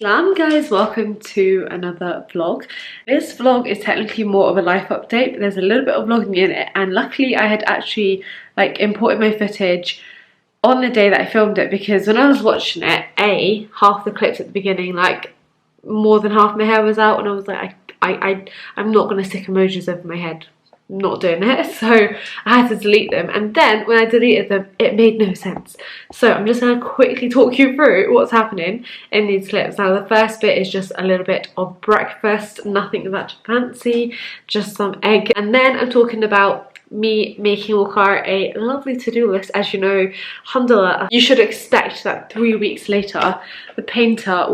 Salam guys, welcome to another vlog. This vlog is technically more of a life update, but there's a little bit of vlogging in it, and luckily I had actually imported my footage on the day that I filmed it, because when I was watching it, half the clips at the beginning, more than half my hair was out, and I was like, I'm not gonna stick emojis over my head. I'm not doing it, so I had to delete them, and then when I deleted them it made no sense. So I'm just going to quickly talk you through what's happening in these clips. Now the first bit is just a little bit of breakfast, nothing that fancy, just some egg, and then I'm talking about me making Wilko a lovely to-do list. As you know, alhamdulillah, you should expect that 3 weeks later the painter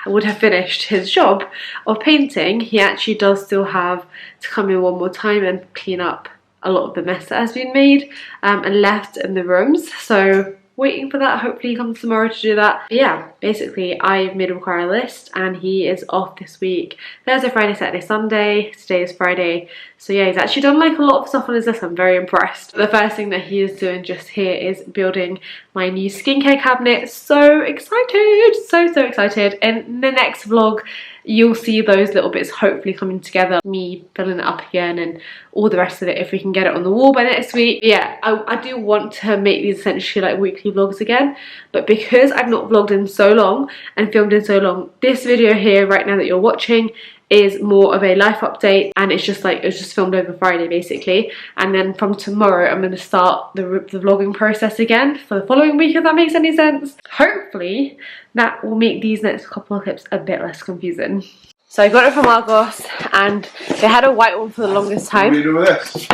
would have finished his job of painting. He actually does still have to come in one more time and clean up a lot of the mess that has been made and left in the rooms. So waiting for that. Hopefully he comes tomorrow to do that. But yeah, basically I've made Wilko a list and he is off this week. Thursday, Friday, Saturday, Sunday. Today is Friday. So yeah, he's actually done a lot of stuff on his list. I'm very impressed. The first thing that he is doing just here is building my new skincare cabinet. So excited, so excited. In the next vlog you'll see those little bits hopefully coming together, me filling it up again and all the rest of it if we can get it on the wall by next week. Yeah, I do want to make these essentially weekly vlogs again, but because I've not vlogged in so long and filmed in so long, this video here right now that you're watching is more of a life update, and it's just it was just filmed over Friday basically, and then from tomorrow I'm going to start the vlogging process again for the following week, if that makes any sense. Hopefully that will make these next couple of clips a bit less confusing. So I got it from Argos and they had a white one for the longest time. What are you doing with this?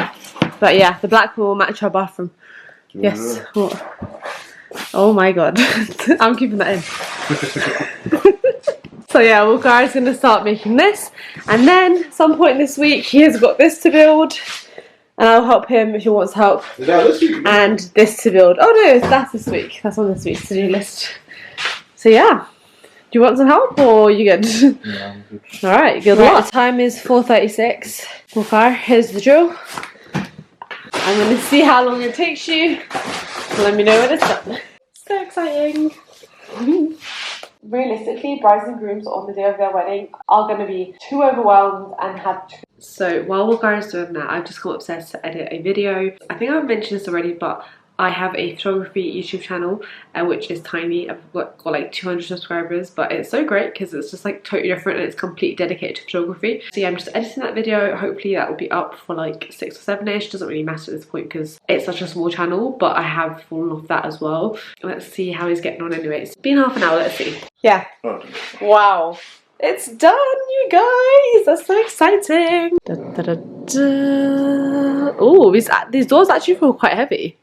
But yeah, the black one will match our bathroom. Yes. What? Oh my god. I'm keeping that in. So yeah, Wilko is going to start making this, and then some point this week he has got this to build, and I'll help him if he wants help. Is that this week? And this to build. Oh no, that's this week. That's on this week's to-do list. So yeah. Do you want some help or are you good? Yeah, I'm good. Alright, good luck. The time is 4:36. Wilko, here's the drill. I'm going to see how long it takes you. Let me know when it's done. So exciting. Realistically, brides and grooms on the day of their wedding are going to be too overwhelmed and have to... So while Wilko is doing that, I've just come upstairs to edit a video. I think I've mentioned this already, but I have a photography YouTube channel which is tiny. I've got 200 subscribers, but it's so great because it's just totally different and it's completely dedicated to photography. So yeah, I'm just editing that video. Hopefully that will be up for 6 or 7ish. Doesn't really matter at this point because it's such a small channel, but I have fallen off that as well. Let's see how he's getting on anyway. It's been half an hour, let's see. Yeah. Oh. Wow. It's done, you guys! That's so exciting! Da, da, da, da. Oh, these doors actually feel quite heavy.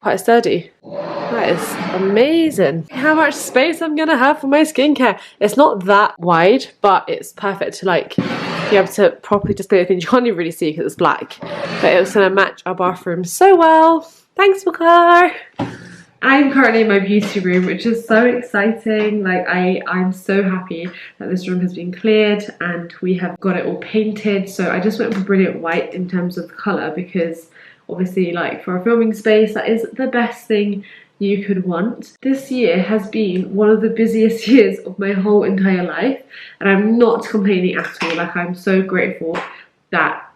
Quite sturdy. That is amazing. How much space I'm gonna have for my skincare. It's not that wide, but it's perfect to be able to properly display the things. You can't even really see because it's black, but it's gonna match our bathroom so well. Thanks, Wilko. I'm currently in my beauty room, which is so exciting. I'm so happy that this room has been cleared and we have got it all painted. So I just went for brilliant white in terms of colour because obviously for a filming space that is the best thing you could want. This year has been one of the busiest years of my whole entire life, and I'm not complaining at all. I'm so grateful that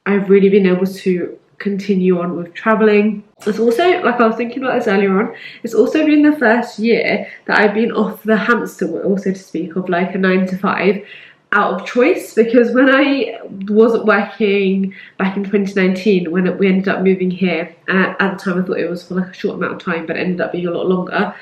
I've really been able to continue on with traveling. It's also, I was thinking about this earlier on, it's also been the first year that I've been off the hamster wheel, so to speak, of a 9 to 5 out of choice, because when I wasn't working back in 2019, when we ended up moving here, and at the time I thought it was for a short amount of time, but it ended up being a lot longer.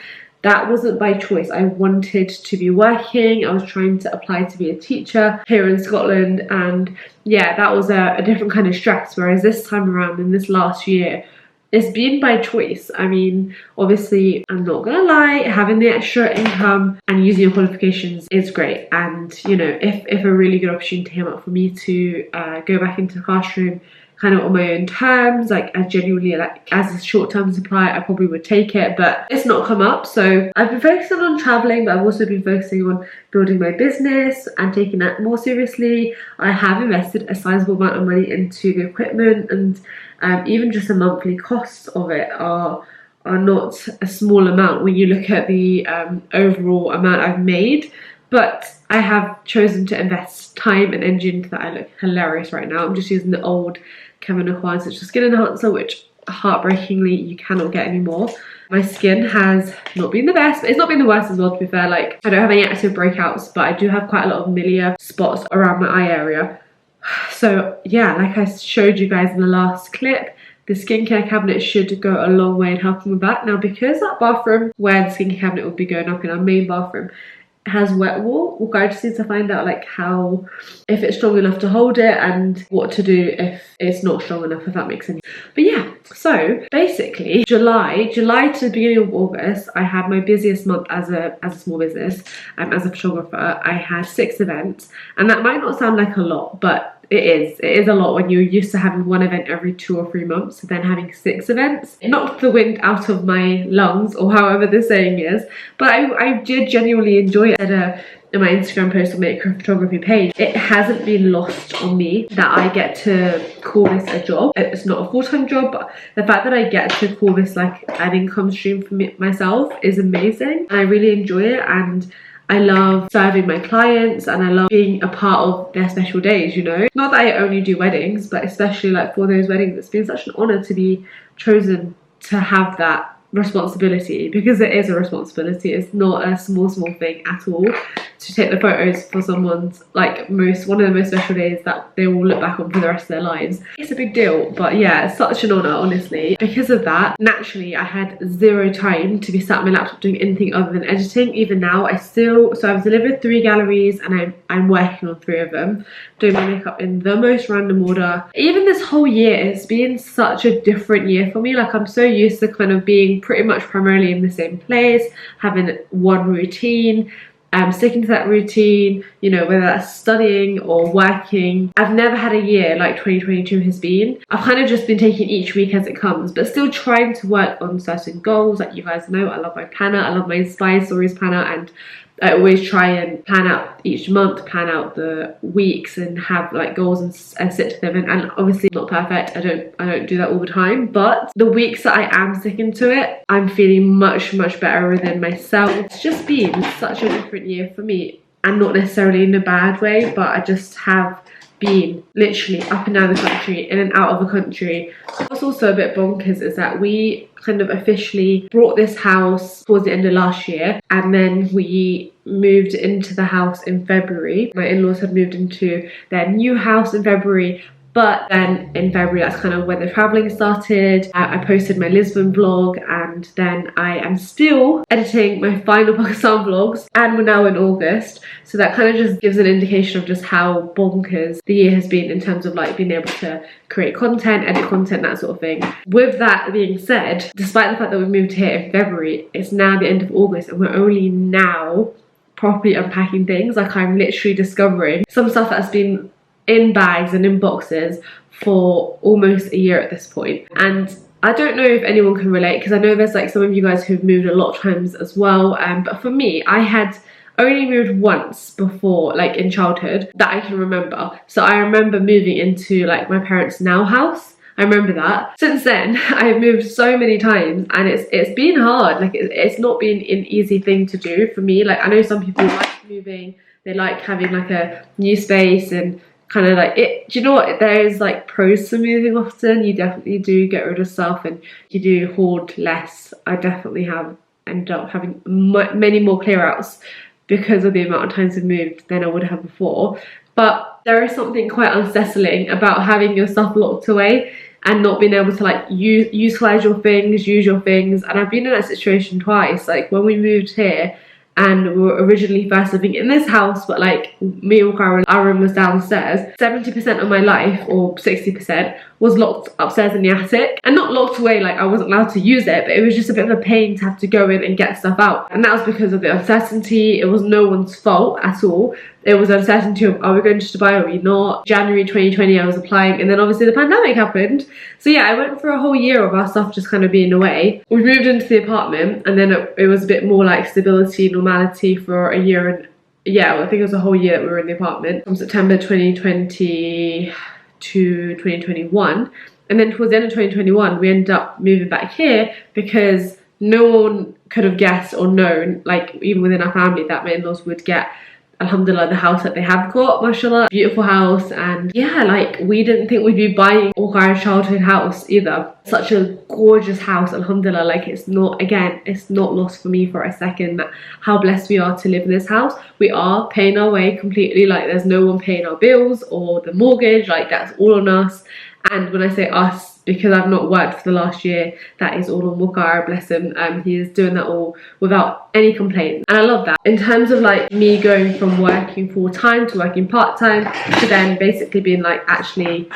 That wasn't by choice. I wanted to be working. I was trying to apply to be a teacher here in Scotland, and yeah, that was a different kind of stress. Whereas this time around, in this last year, it's been by choice. I mean, obviously, I'm not gonna lie, having the extra income and using your qualifications is great. And you know, if a really good opportunity came up for me to go back into the classroom kind of on my own terms, I genuinely, as a short-term supply, I probably would take it, but it's not come up. So I've been focusing on traveling, but I've also been focusing on building my business and taking that more seriously. I have invested a sizable amount of money into the equipment, and even just the monthly costs of it are not a small amount when you look at the overall amount I've made. but I have chosen to invest time and energy into that. I look hilarious right now. I'm just using the old Kevin Aucoin Citrus Skin Enhancer, which heartbreakingly you cannot get anymore. My skin has not been the best, but it's not been the worst as well, to be fair. Like, I don't have any active breakouts, but I do have quite a lot of milia spots around my eye area. So yeah, like I showed you guys in the last clip, the skincare cabinet should go a long way in helping with that. Now, because that bathroom where the skincare cabinet will be going up in our main bathroom has wet wool, I just need to find out like how, if it's strong enough to hold it, and what to do if it's not strong enough, if that makes sense. But yeah, so basically July to the beginning of August, I had my busiest month as a small business, as a photographer. I had 6 events, and that might not sound like a lot, but it is a lot when you're used to having 1 event every 2 or 3 months, then having 6 events. It knocked the wind out of my lungs, or however the saying is, but I did genuinely enjoy it. I said in my Instagram post on my Iqra photography page, it hasn't been lost on me that I get to call this a job. It's not a full-time job, but the fact that I get to call this like an income stream for myself is amazing. I really enjoy it, and I love serving my clients, and I love being a part of their special days, you know. Not that I only do weddings, but especially like for those weddings, it's been such an honor to be chosen to have that responsibility, because it is a responsibility. It's not a small thing at all to take the photos for someone's like one of the most special days that they will look back on for the rest of their lives. It's a big deal, but yeah, it's such an honor, honestly. Because of that, naturally I had 0 time to be sat on my laptop doing anything other than editing. Even now so I've delivered 3 galleries, and I'm working on 3 of them, doing my makeup in the most random order. Even this whole year has been such a different year for me. Like, I'm so used to kind of being pretty much primarily in the same place, having one routine, sticking to that routine, you know, whether that's studying or working. I've never had a year like 2022 has been. I've kind of just been taking each week as it comes, but still trying to work on certain goals. Like, you guys know, I love my planner, I love my Inspired Stories planner, and I always try and plan out each month, plan out the weeks, and have like goals and stick to them. And obviously not perfect. I don't do that all the time, but the weeks that I am sticking to it, I'm feeling much better within myself. It's just been such a different year for me, and not necessarily in a bad way, but I just have been literally up and down the country, in and out of the country. What's also a bit bonkers is that we kind of officially bought this house towards the end of last year, and then we moved into the house in February. My in-laws had moved into their new house in February, but then in February, that's kind of when the traveling started. I posted my Lisbon vlog, and then I am still editing my final Pakistan vlogs, and we're now in August. So that kind of just gives an indication of just how bonkers the year has been in terms of like being able to create content, edit content, that sort of thing. With that being said, despite the fact that we moved here in February, it's now the end of August, and we're only now properly unpacking things. Like, I'm literally discovering some stuff that's been in bags and in boxes for almost a year at this point. And I don't know if anyone can relate, because I know there's like some of you guys who've moved a lot of times as well, but for me, I had only moved once before, like in childhood, that I can remember. So I remember moving into like my parents' now house. I remember that. Since then, I've moved so many times, and it's been hard. Like, it's not been an easy thing to do for me. Like, I know some people like moving, they like having like a new space, and kind of like it. Do you know what? There is like pros to moving often. You definitely do get rid of stuff, and you do hoard less. I definitely have ended up having many more clear outs because of the amount of times I've moved than I would have before. But there is something quite unsettling about having your stuff locked away and not being able to like utilize your things, use your things. And I've been in that situation twice. Like, when we moved here, and we were originally first living in this house, but like me and Karen, our room was downstairs. 70% of my life, or 60%, was locked upstairs in the attic, and not locked away like I wasn't allowed to use it, but it was just a bit of a pain to have to go in and get stuff out. And that was because of the uncertainty. It was no one's fault at all. It was uncertainty of, are we going to Dubai, are we not? January 2020 I was applying, and then obviously the pandemic happened. So yeah, I went for a whole year of our stuff just kind of being away. We moved into the apartment, and then it was a bit more like stability, normality for a year. And yeah, I think it was a whole year that we were in the apartment, from September 2020 to 2021. And then towards the end of 2021 we ended up moving back here, because no one could have guessed or known, like even within our family, that my in-laws would get alhamdulillah, the house that they have got, mashallah, beautiful house. And yeah, like we didn't think we'd be buying Iqra's childhood house either. Such a gorgeous house, alhamdulillah. Like it's not, again, it's not lost for me for a second that how blessed we are to live in this house. We are paying our way completely, like there's no one paying our bills or the mortgage, like that's all on us. And when I say us, because I've not worked for the last year, that is all on Wilko, bless him. He is doing that all without any complaints, and I love that. In terms of like me going from working full-time to working part-time to then basically being like, actually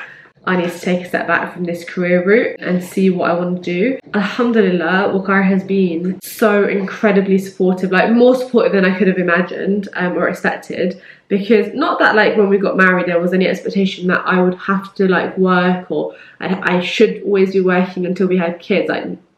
I need to take a step back from this career route and see what I want to do. Alhamdulillah, Wilko has been so incredibly supportive, like more supportive than I could have imagined or expected. Because not that like when we got married there was any expectation that I would have to like work, or I should always be working until we had kids.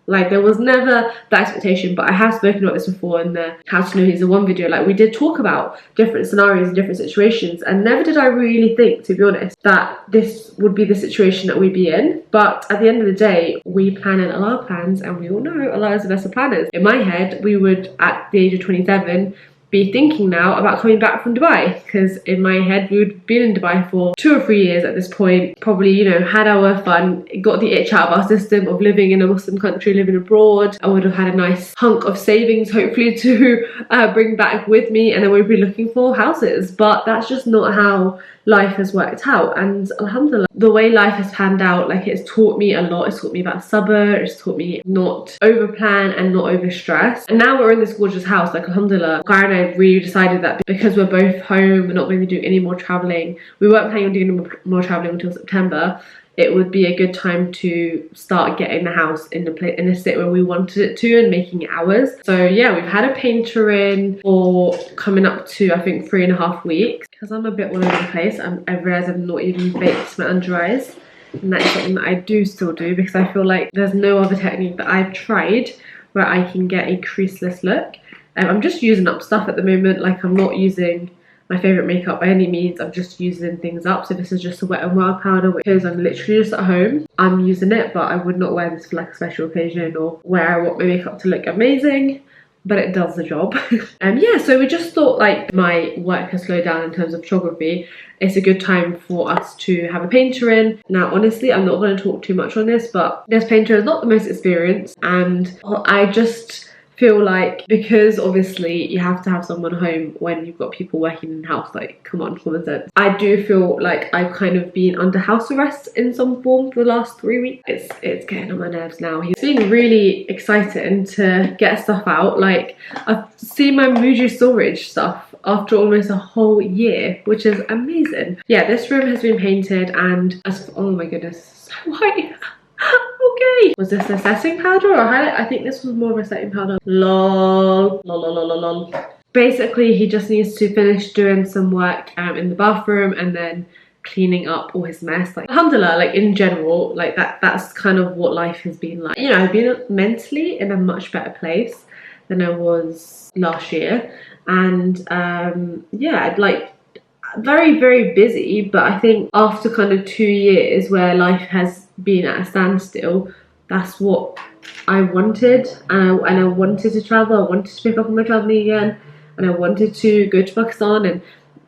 Like there was never that expectation. But I have spoken about this before in the How to Know He's the One video. Like we did talk about different scenarios and different situations, and never did I really think, to be honest, that this would be the situation that we'd be in. But at the end of the day, we plan in Allah plans, and we all know Allah is the best of planners. In my head, we would, at the age of 27, be thinking now about coming back from Dubai, because in my head we would have been in Dubai for 2 or 3 years at this point, probably, you know, had our fun, got the itch out of our system of living in a Muslim country, living abroad. I would have had a nice hunk of savings hopefully to bring back with me, and then we'd be looking for houses. But that's just not how life has worked out. And alhamdulillah, the way life has panned out, like it's taught me a lot. It's taught me about sabr, it's taught me not over plan and not over stress. And now we're in this gorgeous house, like alhamdulillah. Guy and I really decided that because we're both home, we're not going to be doing any more traveling, we weren't planning on doing more traveling until September, it would be a good time to start getting the house in a state where we wanted it to and making it ours. So yeah, we've had a painter in for coming up to I think 3.5 weeks. Because I'm a bit all over the place, I realise I've not even baked my under eyes, and that's something that I do still do because I feel like there's no other technique that I've tried where I can get a creaseless look. I'm just using up stuff at the moment. Like I'm not using my favourite makeup by any means, I'm just using things up. So this is just a Wet n Wild powder because I'm literally just at home, I'm using it, but I would not wear this for like a special occasion or where I want my makeup to look amazing, but it does the job. And yeah, so we just thought like my work has slowed down in terms of photography, it's a good time for us to have a painter in. Now honestly, I'm not going to talk too much on this, but this painter is not the most experienced, and I just feel like, because obviously you have to have someone home when you've got people working in the house, like come on, common sense. I do feel like I've kind of been under house arrest in some form for the last 3 weeks. It's getting on my nerves now. It's been really exciting to get stuff out. Like I've seen my Muji storage stuff after almost a whole year, which is amazing. Yeah, this room has been painted, and oh my goodness, so white. Okay, was this a setting powder or highlight? I think this was more of a setting powder. Lol. Basically, he just needs to finish doing some work in the bathroom and then cleaning up all his mess. Like alhamdulillah, like in general, like that's kind of what life has been like. You know, I've been mentally in a much better place than I was last year, and yeah, I'd like very busy, but I think after kind of 2 years where life has been at a standstill, that's what I wanted. And I wanted to travel, I wanted to pick up on my traveling again, and I wanted to go to Pakistan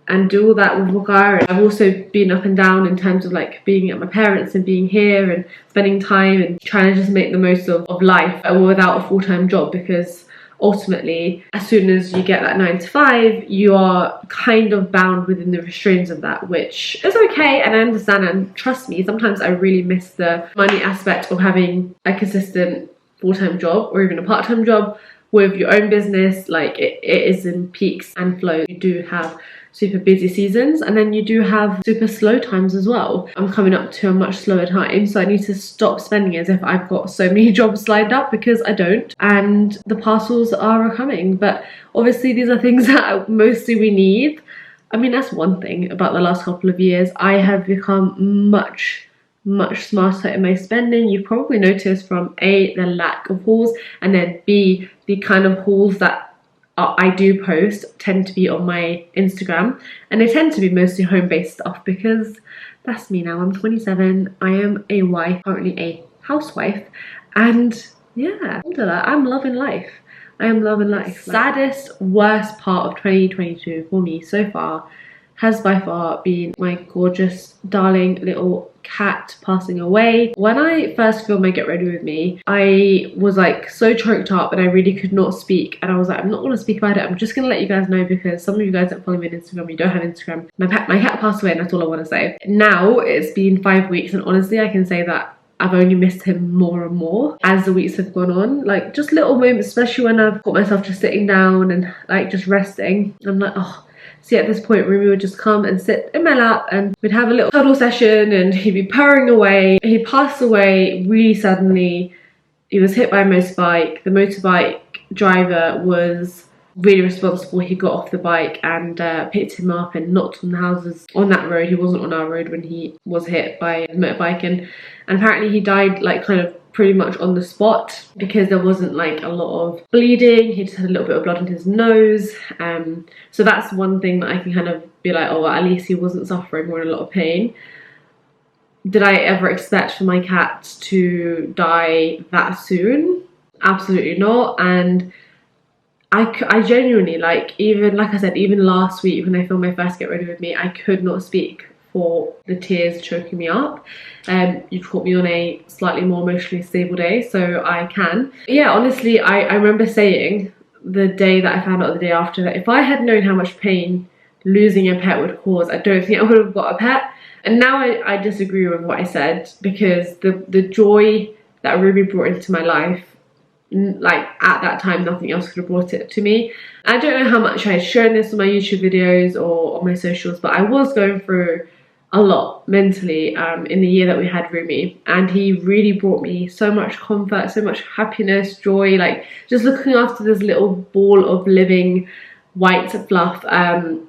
and do all that with Iqra. I've also been up and down in terms of like being at my parents and being here and spending time and trying to just make the most of life without a full-time job, because ultimately, as soon as you get that 9 to 5, you are kind of bound within the restraints of that, which is okay, and I understand. And trust me, sometimes I really miss the money aspect of having a consistent full-time job or even a part-time job with your own business. Like it is in peaks and flows. You do have super busy seasons, and then you do have super slow times as well. I'm coming up to a much slower time, so I need to stop spending as if I've got so many jobs lined up, because I don't, and the parcels are coming. But obviously these are things that mostly we need. I mean, that's one thing about the last couple of years. I have become much smarter in my spending. You've probably noticed from A, the lack of hauls, and then B, the kind of hauls that I do post tend to be on my Instagram, and they tend to be mostly home-based stuff, because that's me now. I'm 27, I am a wife, currently a housewife, and yeah, alhamdulillah, I'm loving life. I am loving life. Saddest, worst part of 2022 for me so far has by far been my gorgeous, darling little cat passing away. When I first filmed my Get Ready With Me, I was like so choked up and I really could not speak. And I was like, I'm not going to speak about it. I'm just going to let you guys know because some of you guys don't follow me on Instagram, you don't have Instagram. My cat passed away and that's all I want to say. Now it's been 5 weeks and honestly I can say that I've only missed him more and more as the weeks have gone on. Like just little moments, especially when I've got myself just sitting down and like just resting. I'm like, oh. See, at this point, Rumi would just come and sit in my lap and we'd have a little cuddle session and he'd be purring away. He passed away really suddenly. He was hit by a motorbike. The motorbike driver was really responsible. He got off the bike and picked him up and knocked on the houses on that road. He wasn't on our road when he was hit by a motorbike, and apparently he died like kind of pretty much on the spot because there wasn't like a lot of bleeding. He just had a little bit of blood in his nose. So that's one thing that I can kind of be like, oh, well, at least he wasn't suffering or in a lot of pain. Did I ever expect for my cat to die that soon? Absolutely not. And I genuinely, like, even like I said, even last week when I filmed my first Get Ready With Me, I could not speak for the tears choking me up. You caught me on a slightly more emotionally stable day, so I can. But yeah, honestly, I remember saying the day that I found out, the day after, that if I had known how much pain losing a pet would cause, I don't think I would have got a pet. And now I disagree with what I said because the joy that Rumi brought into my life, like at that time nothing else could have brought it to me. I don't know how much I had shown this on my YouTube videos or on my socials, but I was going through a lot mentally in the year that we had Rumi, and he really brought me so much comfort, so much happiness, joy. Like just looking after this little ball of living white fluff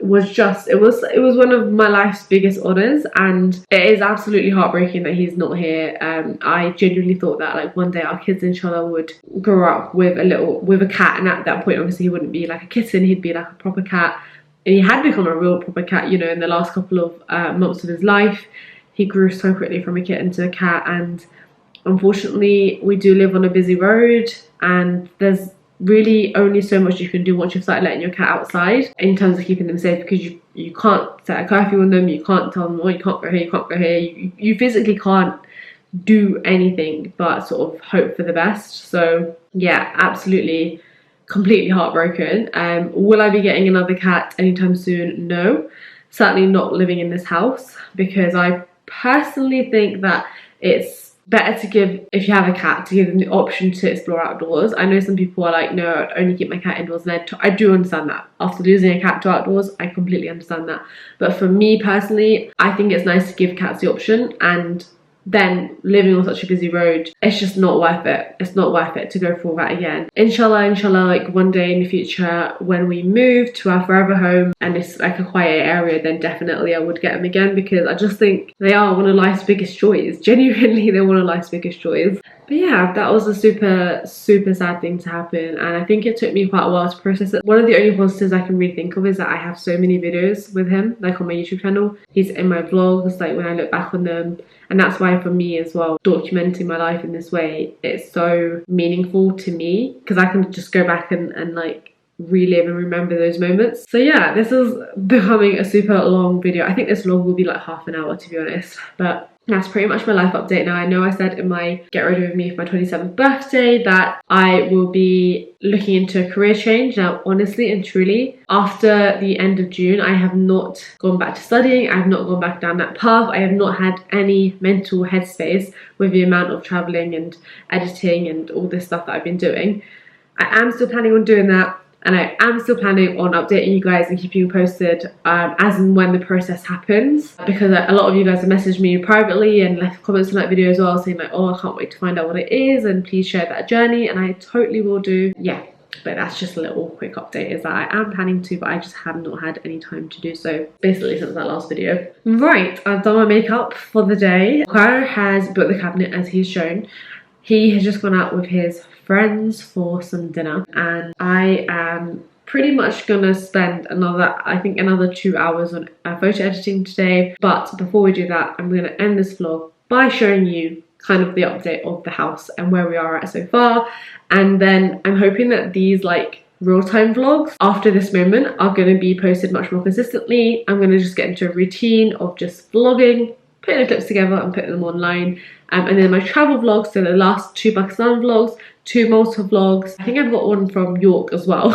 was just, it was one of my life's biggest honors, and it is absolutely heartbreaking that he's not here. I genuinely thought that like one day our kids inshallah would grow up with a cat, and at that point obviously he wouldn't be like a kitten, he'd be like a proper cat. And he had become a real proper cat, you know, in the last couple of months of his life. He grew so quickly from a kitten to a cat, and unfortunately we do live on a busy road and there's really only so much you can do once you've started letting your cat outside in terms of keeping them safe, because you can't set a curfew on them, you can't tell them, oh, you can't go here, you can't go here. You physically can't do anything but sort of hope for the best. So yeah, absolutely completely heartbroken. Will I be getting another cat anytime soon? No, certainly not living in this house, because I personally think that it's better to give, if you have a cat, to give them the option to explore outdoors. I know some people are like, no, I'd only keep my cat indoors, and I do understand that. After losing a cat to outdoors, I completely understand that. But for me personally, I think it's nice to give cats the option, and then living on such a busy road, it's just not worth it. It's not worth it to go through all that again. Inshallah, like one day in the future when we move to our forever home and it's like a quiet area, then definitely I would get them again, because I just think they are one of life's biggest joys. Genuinely, they're one of life's biggest joys. But yeah, that was a super sad thing to happen, and I think it took me quite a while to process it. One of the only positives I can really think of is that I have so many videos with him, like on my YouTube channel. He's in my vlogs, like when I look back on them, and that's why for me as well, documenting my life in this way, it's so meaningful to me, because I can just go back and like relive and remember those moments. So yeah, this is becoming a super long video. I think this vlog will be like half an hour, to be honest, but that's pretty much my life update now. I know I said in my Get Ready With Me for my 27th birthday that I will be looking into a career change. Now, honestly and truly, after the end of June, I have not gone back to studying. I have not gone back down that path. I have not had any mental headspace with the amount of traveling and editing and all this stuff that I've been doing. I am still planning on doing that, and I am still planning on updating you guys and keeping you posted as and when the process happens, because a lot of you guys have messaged me privately and left comments on that video as well, saying like, oh, I can't wait to find out what it is and please share that journey, and I totally will do. Yeah, but that's just a little quick update, is that I am planning to, but I just have not had any time to do so, basically since that last video. Right, I've done my makeup for the day. Iqra has built the cabinet as he's shown. He has just gone out with his friends for some dinner, and I am pretty much gonna spend another 2 hours on photo editing today. But before we do that, I'm gonna end this vlog by showing you kind of the update of the house and where we are at so far. And then I'm hoping that these like real-time vlogs after this moment are going to be posted much more consistently. I'm going to just get into a routine of just vlogging, putting the clips together and putting them online. And then my travel vlogs, so the last 2 Pakistan vlogs, 2 Malta vlogs. I think I've got one from York as well,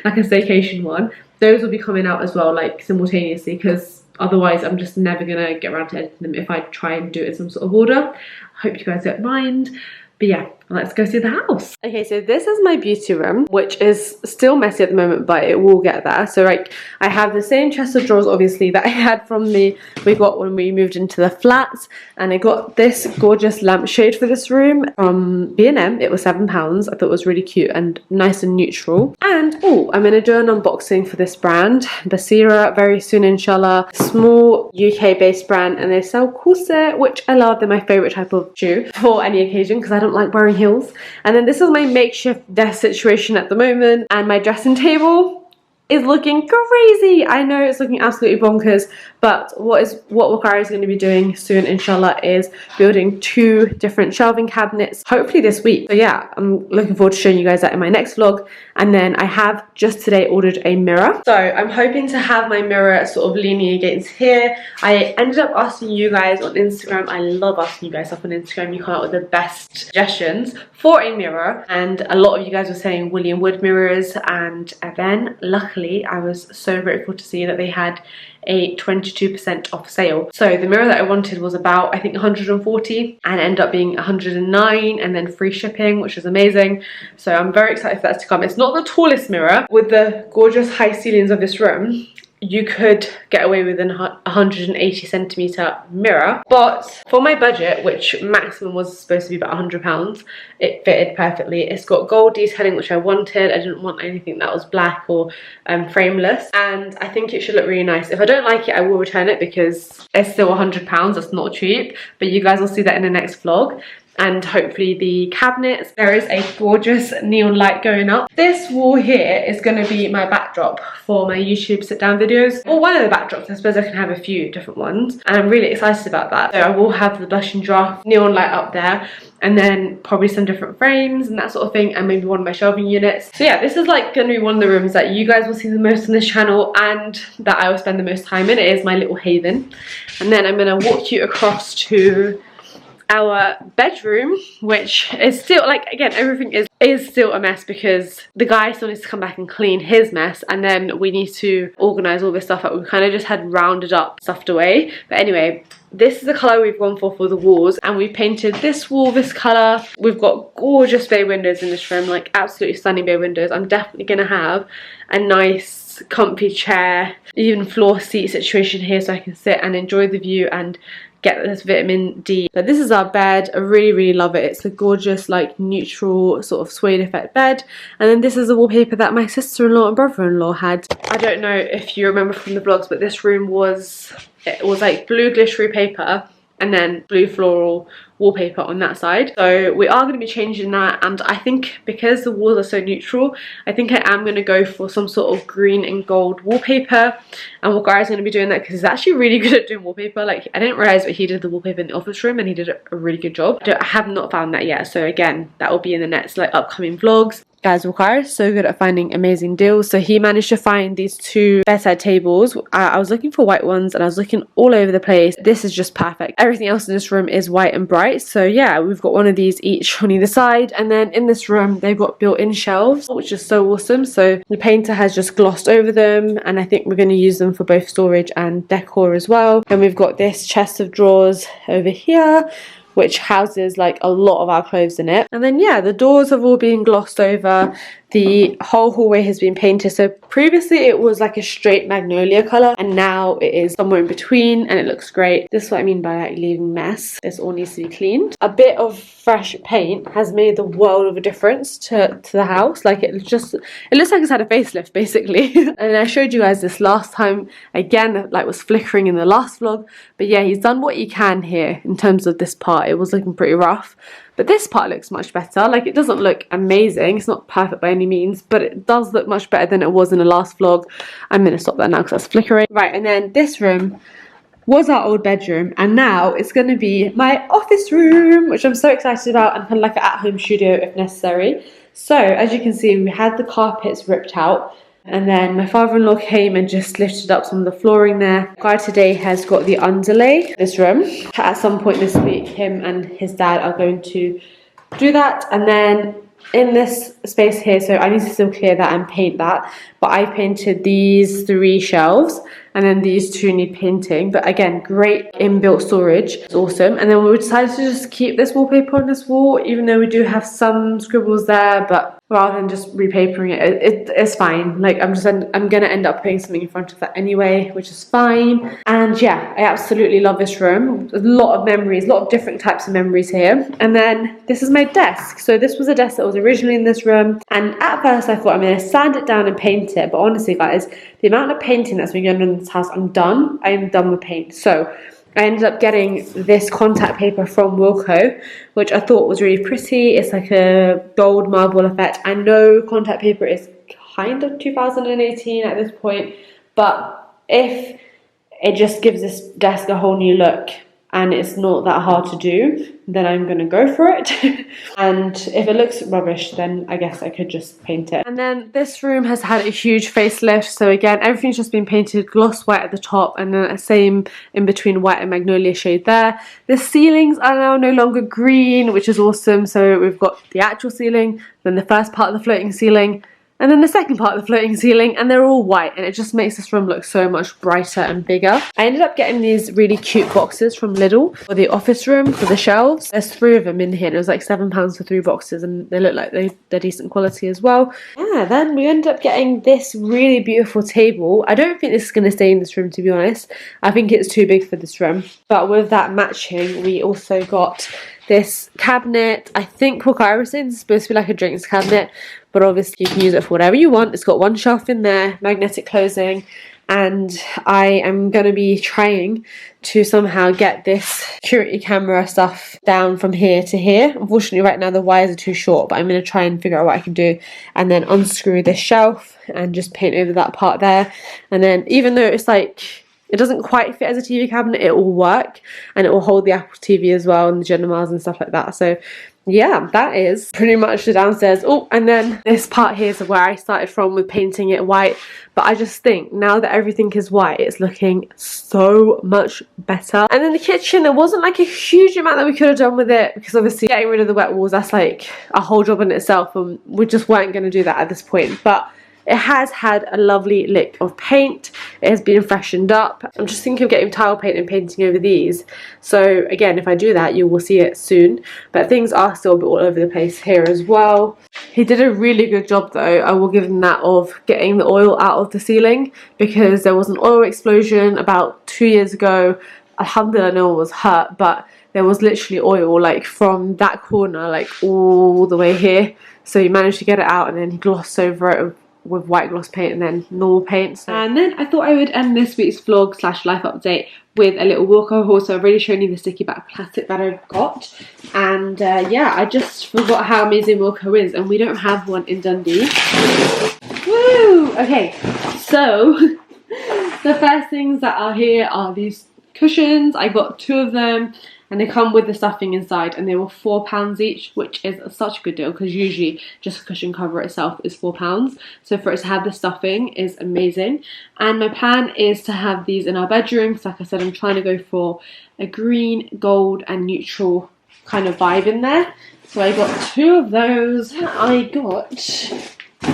like a staycation one. Those will be coming out as well, like simultaneously, because otherwise I'm just never gonna get around to editing them if I try and do it in some sort of order. I hope you guys don't mind. But yeah, let's go see the house. Okay, so this is my beauty room, which is still messy at the moment, but it will get there. So like, I have the same chest of drawers, obviously, that I had from we got when we moved into the flats. And I got this gorgeous lampshade for this room from B&M. It was £7. I thought it was really cute and nice and neutral. And, oh, I'm gonna do an unboxing for this brand, Busiest, very soon, inshallah. Small UK-based brand, and they sell corset, which I love. They're my favorite type of shoe for any occasion, because I don't like wearing heels. And then this is my makeshift desk situation at the moment, and my dressing table is looking crazy. I know it's looking absolutely bonkers, but what Iqra is going to be doing soon, inshallah, is building 2 different shelving cabinets, hopefully this week. So yeah, I'm looking forward to showing you guys that in my next vlog. And then I have just today ordered a mirror, so I'm hoping to have my mirror sort of leaning against here. I ended up asking you guys on Instagram. I love asking you guys stuff on Instagram. You come out with the best suggestions for a mirror, and a lot of you guys were saying William Wood mirrors. And then luckily I was so grateful to see that they had a 22% off sale. So the mirror that I wanted was about, I think, 140, and ended up being 109, and then free shipping, which is amazing. So I'm very excited for that to come. It's not the tallest mirror. With the gorgeous high ceilings of this room, you could get away with an 180 centimeter mirror, but for my budget, which maximum was supposed to be about £100, it fitted perfectly. It's got gold detailing, which I wanted. I didn't want anything that was black or frameless, and I think it should look really nice. If I don't like it, I will return it, because it's still £100. That's not cheap, but you guys will see that in the next vlog. And hopefully the cabinets. There is a gorgeous neon light going up. This wall here is going to be my backdrop for my YouTube sit down videos, or one of the backdrops. I suppose I can have a few different ones, and I'm really excited about that. So I will have the blush and draft neon light up there, and then probably some different frames and that sort of thing, and maybe one of my shelving units. So yeah, this is like going to be one of the rooms that you guys will see the most on this channel, and that I will spend the most time in. It is my little haven. And then I'm going to walk you across to our bedroom, which is still, like, again, everything is still a mess, because the guy still needs to come back and clean his mess, and then we need to organize all this stuff that we kind of just had rounded up, stuffed away. But anyway, this is the color we've gone for the walls, and we painted this wall this color. We've got gorgeous bay windows in this room, like absolutely stunning bay windows. I'm definitely gonna have a nice comfy chair, even floor seat situation here, so I can sit and enjoy the view and get this vitamin D. But this is our bed. I really love it. It's a gorgeous, like, neutral sort of suede effect bed. And then this is the wallpaper that my sister-in-law and brother-in-law had. I don't know if you remember from the vlogs, but this room was like blue glittery paper and then blue floral wallpaper on that side. So we are going to be changing that, and I think because the walls are so neutral, I think I am going to go for some sort of green and gold wallpaper. And Iqra is going to be doing that because he's actually really good at doing wallpaper. Like, I didn't realize, but he did the wallpaper in the office room and he did a really good job. I have not found that yet, so again, that will be in the next, like, upcoming vlogs. Guys, Iqra is so good at finding amazing deals. So he managed to find these 2 bedside tables. I was looking for white ones, and I was looking all over the place. This is just perfect. Everything else in this room is white and bright. So yeah, we've got one of these each on either side. And then in this room, they've got built-in shelves, which is so awesome. So the painter has just glossed over them, and I think we're going to use them for both storage and decor as well. And we've got this chest of drawers over here, which houses like a lot of our clothes in it. And then yeah, the doors have all been glossed over. The whole hallway has been painted. So previously it was like a straight magnolia color, and now it is somewhere in between, and it looks great. This is what I mean by like leaving mess. This all needs to be cleaned. A bit of fresh paint has made the world of a difference to the house. Like, it looks like it's had a facelift basically. And I showed you guys this last time, again, like, was flickering in the last vlog. But yeah, he's done what he can here in terms of this part. It was looking pretty rough. But this part looks much better. Like, it doesn't look amazing. It's not perfect by any means, but it does look much better than it was in the last vlog. I'm going to stop that now because that's flickering. Right, and then this room, was our old bedroom, and now it's going to be my office room, which I'm so excited about, and kind of like an at-home studio if necessary. So as you can see, we had the carpets ripped out, and then my father-in-law came and just lifted up some of the flooring there. Guy today has got the underlay this room. At some point this week, him and his dad are going to do that. And then in this space here, so I need to still clear that and paint that, but I painted these 3 shelves, and then these 2 need painting. But again, great inbuilt storage. It's awesome. And then we decided to just keep this wallpaper on this wall, even though we do have some scribbles there, but rather than just repapering it's fine. Like I'm gonna end up putting something in front of that anyway, which is fine. And yeah, I absolutely love this room. There's a lot of memories, a lot of different types of memories here. And then this is my desk. So this was a desk that was originally in this room, and at first I thought I'm gonna sand it down and paint it, but honestly guys, the amount of painting that's been going on in this house, I'm done with paint. So I ended up getting this contact paper from Wilko, which I thought was really pretty. It's like a gold marble effect. I know contact paper is kind of 2018 at this point, but if it just gives this desk a whole new look and it's not that hard to do, then I'm gonna go for it. And if it looks rubbish, then I guess I could just paint it. And then this room has had a huge facelift. So again, everything's just been painted gloss white at the top, and then the same in between white and magnolia shade there. The ceilings are now no longer green, which is awesome. So we've got the actual ceiling, then the first part of the floating ceiling, and then the second part of the floating ceiling, and they're all white, and it just makes this room look so much brighter and bigger. I ended up getting these really cute boxes from Lidl for the office room, for the shelves. There's 3 of them in here, and it was like £7 for 3 boxes, and they look like they're decent quality as well. Yeah, then we ended up getting this really beautiful table. I don't think this is going to stay in this room, to be honest. I think it's too big for this room. But with that matching, we also got this cabinet. I think what I was saying is supposed to be like a drinks cabinet, but obviously you can use it for whatever you want. It's got 1 shelf in there, magnetic closing, and I am going to be trying to somehow get this security camera stuff down from here to here. Unfortunately right now the wires are too short, but I'm going to try and figure out what I can do, and then unscrew this shelf and just paint over that part there. And then even though it's like, it doesn't quite fit as a TV cabinet, it will work, and it will hold the Apple TV as well, and the cinemas and stuff like that. So yeah, that is pretty much the downstairs. Oh, and then this part here is where I started from with painting it white. But I just think now that everything is white, it's looking so much better. And then the kitchen, there wasn't like a huge amount that we could have done with it, because obviously getting rid of the wet walls, that's like a whole job in itself, and we just weren't going to do that at this point. But it has had a lovely lick of paint. It has been freshened up. I'm just thinking of getting tile paint and painting over these. So again, if I do that, you will see it soon. But things are still a bit all over the place here as well. He did a really good job though, I will give him that, of getting the oil out of the ceiling, because there was an oil explosion about 2 years ago. Alhamdulillah, no one was hurt, but there was literally oil like from that corner like all the way here. So he managed to get it out, and then he glossed over it with white gloss paint and then normal paint. And then I thought I would end this week's vlog / life update with a little Wilko haul. So I've already shown you the sticky back plastic that I've got, and yeah, I just forgot how amazing Wilko is, and we don't have one in Dundee. Woo! Okay, so the first things that are here are these cushions. I got 2 of them, and they come with the stuffing inside, and they were £4 each, which is such a good deal, because usually just a cushion cover itself is £4. So for it to have the stuffing is amazing. And my plan is to have these in our bedroom, because like I said, I'm trying to go for a green, gold and neutral kind of vibe in there. So I got 2 of those. I got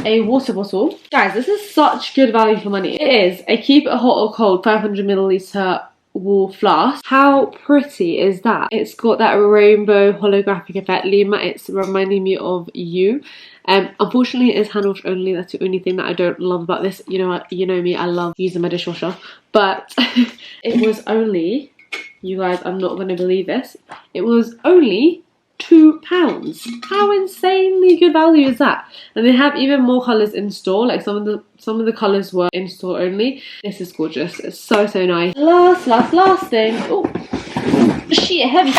a water bottle. Guys, this is such good value for money. It is a keep it hot or cold 500ml wall flask. How pretty is that? It's got that rainbow holographic effect. Lima, it's reminding me of you. Unfortunately it is hand wash only. That's the only thing that I don't love about this. You know me, I love using my dishwasher. But it was only, you guys, I'm not going to believe this, it was only £2. How insanely good value is that? And they have even more colours in store. Like some of the colours were in store only. This is gorgeous. It's so nice. Last thing. Oh, shit, heavy.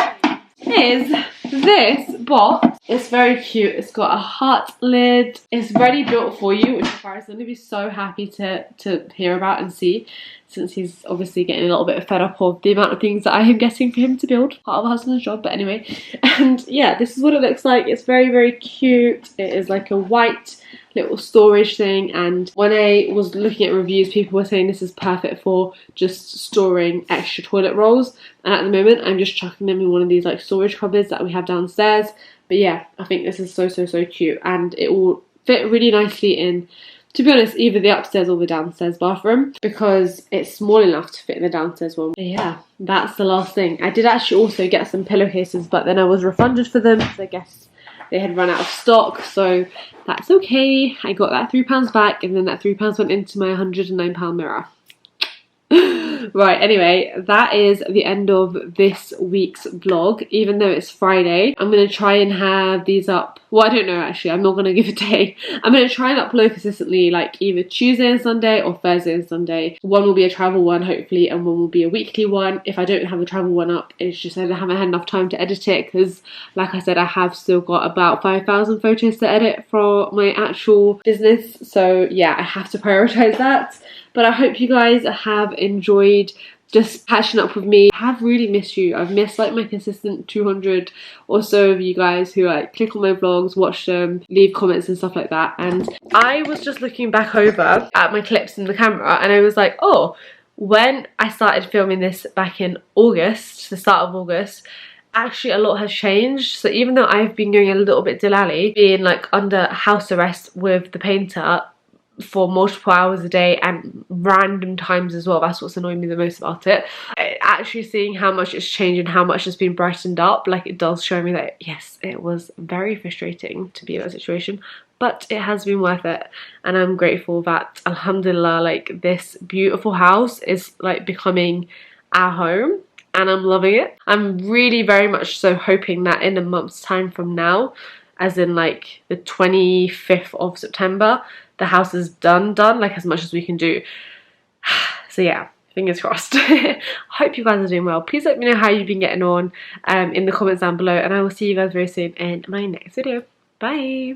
Is this box. It's very cute. It's got a heart lid. It's ready built for you, which Farah's going to be so happy to hear about and see. since he's obviously getting a little bit fed up of the amount of things that I am getting for him to build, part of a husband's job. But anyway, and yeah, this is what it looks like. It's very, very cute. It is like a white little storage thing, and when I was looking at reviews, people were saying this is perfect for just storing extra toilet rolls, and at the moment I'm just chucking them in one of these like storage cupboards that we have downstairs. But yeah, I think this is so cute, and it will fit really nicely in, to be honest, either the upstairs or the downstairs bathroom, because it's small enough to fit in the downstairs one. But yeah, that's the last thing. I did actually also get some pillowcases, but then I was refunded for them because I guess they had run out of stock, so that's okay. I got that £3 back, and then that £3 went into my £109 mirror. Right, anyway, that is the end of this week's vlog. Even though it's Friday, I'm going to try and have these up. Well, I don't know actually, I'm not going to give a day. I'm going to try and upload consistently, like either Tuesday and Sunday or Thursday and Sunday. One will be a travel one, hopefully, and one will be a weekly one. If I don't have the travel one up, it's just I haven't had enough time to edit it, because like I said, I have still got about 5,000 photos to edit for my actual business. So yeah, I have to prioritize that. But I hope you guys have enjoyed just catching up with me. I have really missed you. I've missed like my consistent 200 or so of you guys who like click on my vlogs, watch them, leave comments and stuff like that. And I was just looking back over at my clips in the camera, and I was like, oh, when I started filming this back in August, the start of August, actually a lot has changed. So even though I've been going a little bit dilally, being like under house arrest with the painter for multiple hours a day and random times as well, that's what's annoying me the most about it. Actually seeing how much it's changed and how much it's been brightened up, like, it does show me that yes, it was very frustrating to be in that situation, but it has been worth it. And I'm grateful that, alhamdulillah, like, this beautiful house is like becoming our home, and I'm loving it. I'm really very much so hoping that in a month's time from now, as in like the 25th of September, the house is done, like as much as we can do. So yeah, fingers crossed. I hope you guys are doing well. Please let me know how you've been getting on in the comments down below, and I will see you guys very soon in my next video. Bye.